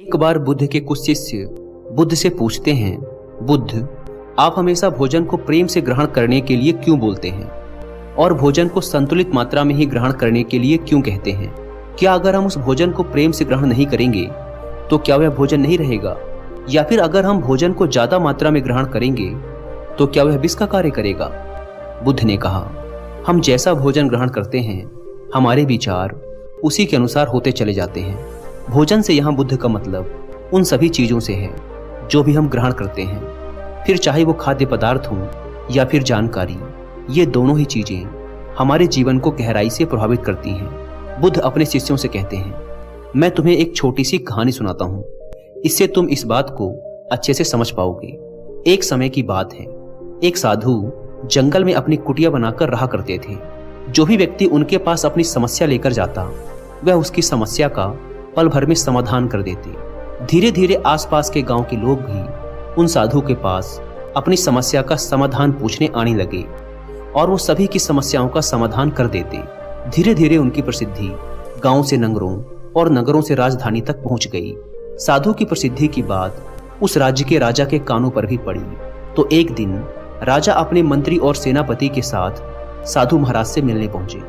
एक बार बुद्ध के कुछ शिष्य बुद्ध से पूछते हैं, बुद्ध, आप हमेशा भोजन को प्रेम से ग्रहण करने के लिए क्यों बोलते हैं और भोजन को संतुलित मात्रा में ही ग्रहण करने के लिए क्यों कहते हैं? क्या अगर हम उस भोजन को प्रेम से ग्रहण नहीं करेंगे तो क्या वह भोजन नहीं रहेगा, या फिर अगर हम भोजन को ज्यादा मात्रा में ग्रहण करेंगे तो क्या वह विष का कार्य करेगा? बुद्ध ने कहा, हम जैसा भोजन ग्रहण करते हैं हमारे विचार उसी के अनुसार होते चले जाते हैं। भोजन से यहाँ बुद्ध का मतलब उन सभी चीजों से है जो भी हम ग्रहण करते हैं, फिर चाहे वो खाद्य पदार्थ हों या फिर जानकारी, ये दोनों ही चीजें हमारे जीवन को गहराई से प्रभावित करती हैं। बुद्ध अपने शिष्यों से कहते हैं, मैं तुम्हें एक छोटी सी कहानी सुनाता हूँ, इससे तुम इस बात को अच्छे से समझ पाओगे। एक समय की बात है, एक साधु जंगल में अपनी कुटिया बनाकर रहा करते थे। जो भी व्यक्ति उनके पास अपनी समस्या लेकर जाता वह उसकी समस्या का पल भर में समाधान कर देते। धीरे धीरे आसपास के गांव के लोग भी उन साधु के पास अपनी समस्या का समाधान पूछने आने लगे और वो सभी की समस्याओं का समाधान कर देते। धीरे धीरे उनकी प्रसिद्धि गांव से नगरों और नगरों से राजधानी तक पहुंच गई। साधु की प्रसिद्धि की बात उस राज्य के राजा के कानों पर भी पड़ी। तो एक दिन राजा अपने मंत्री और सेनापति के साथ साधु महाराज से मिलने पहुंचे।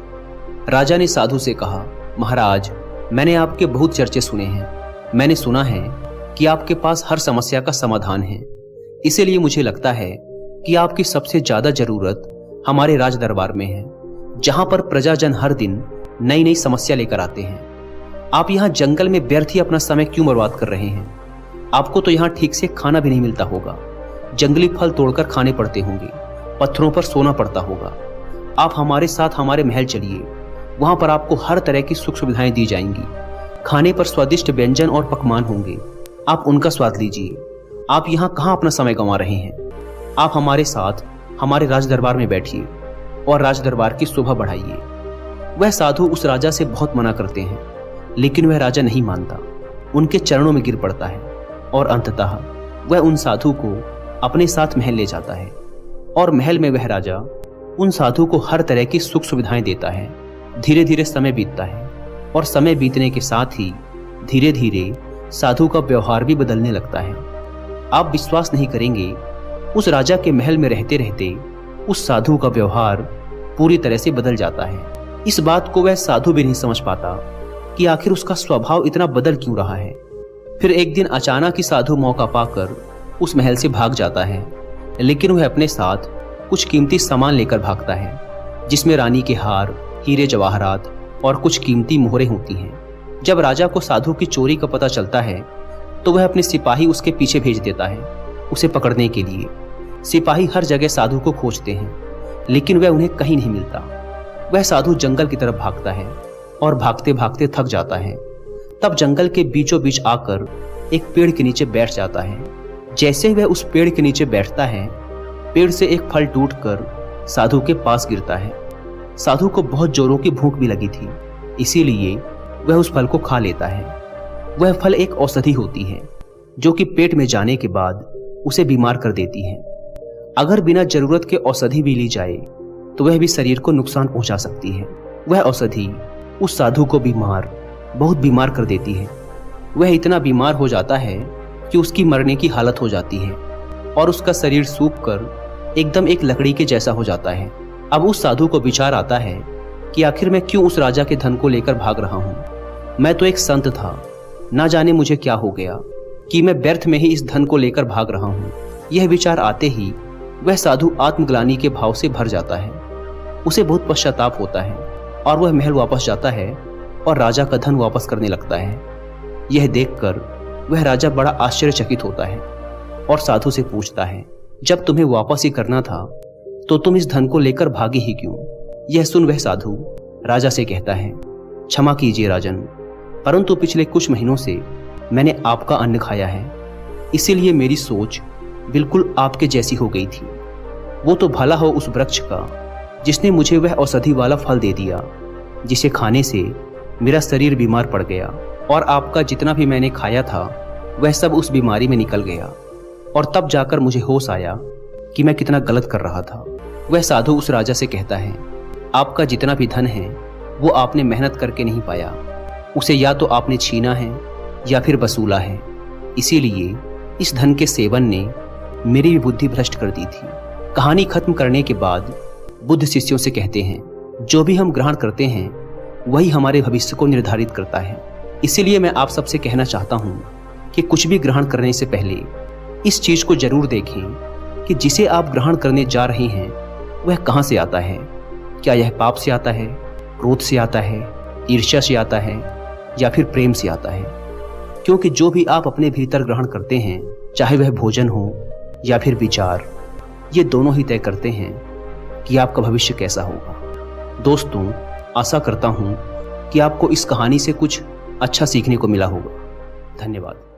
राजा ने साधु से कहा, महाराज, मैंने आपके बहुत चर्चे सुने हैं। मैंने सुना है कि आपके पास हर समस्या का समाधान है, इसीलिए मुझे लगता है कि आपकी सबसे ज्यादा जरूरत हमारे राज दरबार में है, जहां पर प्रजाजन हर दिन नई नई समस्या लेकर आते हैं। आप यहाँ जंगल में व्यर्थ ही अपना समय क्यों बर्बाद कर रहे हैं? आपको तो यहाँ ठीक से खाना भी नहीं मिलता होगा, जंगली फल तोड़कर खाने पड़ते होंगे, पत्थरों पर सोना पड़ता होगा। आप हमारे साथ हमारे महल चलिए, वहां पर आपको हर तरह की सुख सुविधाएं दी जाएंगी। खाने पर स्वादिष्ट व्यंजन और पकवान होंगे, आप उनका स्वाद लीजिए। आप यहाँ कहाँ अपना समय गंवा रहे हैं? आप हमारे साथ हमारे राज दरबार में बैठिए और राज दरबार की शोभा बढ़ाइए। वह साधु उस राजा से बहुत मना करते हैं, लेकिन वह राजा नहीं मानता, उनके चरणों में गिर पड़ता है और अंततः वह उन साधु को अपने साथ महल ले जाता है। और महल में वह राजा उन साधु को हर तरह की सुख सुविधाएं देता है। धीरे धीरे समय बीतता है और समय बीतने के साथ ही धीरे धीरे साधु का व्यवहार भी बदलने लगता है। आप विश्वास नहीं करेंगे, उस राजा के महल में रहते रहते उस साधु का व्यवहार पूरी तरह से बदल जाता है। इस बात को वह साधु भी नहीं समझ पाता कि आखिर उसका स्वभाव इतना बदल क्यों रहा है। फिर एक दिन अचानक ही साधु मौका पाकर उस महल से भाग जाता है, लेकिन वह अपने साथ कुछ कीमती सामान लेकर भागता है, जिसमें रानी के हार, हीरे जवाहरात और कुछ कीमती मोहरें होती हैं। जब राजा को साधु की चोरी का पता चलता है तो वह अपने सिपाही उसके पीछे भेज देता है उसे पकड़ने के लिए। सिपाही हर जगह साधु को खोजते हैं, लेकिन वह उन्हें कहीं नहीं मिलता। वह साधु जंगल की तरफ भागता है और भागते भागते थक जाता है। तब जंगल के बीचों बीच आकर एक पेड़ के नीचे बैठ जाता है। जैसे ही वह उस पेड़ के नीचे बैठता है, पेड़ से एक फल टूटकर साधु के पास गिरता है। साधु को बहुत जोरों की भूख भी लगी थी, इसीलिए वह उस फल को खा लेता है। वह फल एक औषधि होती है जो कि पेट में जाने के बाद उसे बीमार कर देती है। अगर बिना जरूरत के औषधि भी ली जाए तो वह भी शरीर को नुकसान पहुंचा सकती है। वह औषधि उस साधु को बहुत बीमार कर देती है। वह इतना बीमार हो जाता है कि उसकी मरने की हालत हो जाती है और उसका शरीर सूखकर एकदम एक लकड़ी के जैसा हो जाता है। अब उस साधु को विचार आता है कि आखिर मैं क्यों उस राजा के धन को लेकर भाग रहा हूँ। मैं तो एक संत था, ना जाने मुझे क्या हो गया कि मैं व्यर्थ में ही इस धन को लेकर भाग रहा हूँ। यह विचार आते ही वह साधु आत्मग्लानि के भाव से भर जाता है। उसे बहुत पश्चाताप होता है और वह महल वापस जाता है और राजा का धन वापस करने लगता है। यह देखकर वह राजा बड़ा आश्चर्यचकित होता है और साधु से पूछता है, जब तुम्हें वापस ही करना था तो तुम इस धन को लेकर भागे ही क्यों? यह सुन वह साधु राजा से कहता है, क्षमा कीजिए राजन, परंतु पिछले कुछ महीनों से मैंने आपका अन्न खाया है, इसीलिए मेरी सोच बिल्कुल आपके जैसी हो गई थी। वो तो भला हो उस वृक्ष का जिसने मुझे वह औषधि वाला फल दे दिया, जिसे खाने से मेरा शरीर बीमार पड़ गया और आपका जितना भी मैंने खाया था वह सब उस बीमारी में निकल गया। और तब जाकर मुझे होश आया कि मैं कितना गलत कर रहा था। वह साधु उस राजा से कहता है, आपका जितना भी धन है वो आपने मेहनत करके नहीं पाया, उसे या तो आपने छीना है या फिर वसूला है। इसीलिए इस धन के सेवन ने मेरी भी बुद्धि भ्रष्ट कर दी थी। कहानी खत्म करने के बाद बुद्ध शिष्यों से कहते हैं, जो भी हम ग्रहण करते हैं वही हमारे भविष्य को निर्धारित करता है। इसीलिए मैं आप सबसे कहना चाहता हूँ कि कुछ भी ग्रहण करने से पहले इस चीज को जरूर देखें कि जिसे आप ग्रहण करने जा रहे हैं वह कहाँ से आता है। क्या यह पाप से आता है, क्रोध से आता है, ईर्ष्या से आता है या फिर प्रेम से आता है। क्योंकि जो भी आप अपने भीतर ग्रहण करते हैं, चाहे वह भोजन हो या फिर विचार, ये दोनों ही तय करते हैं कि आपका भविष्य कैसा होगा। दोस्तों, आशा करता हूं कि आपको इस कहानी से कुछ अच्छा सीखने को मिला होगा। धन्यवाद।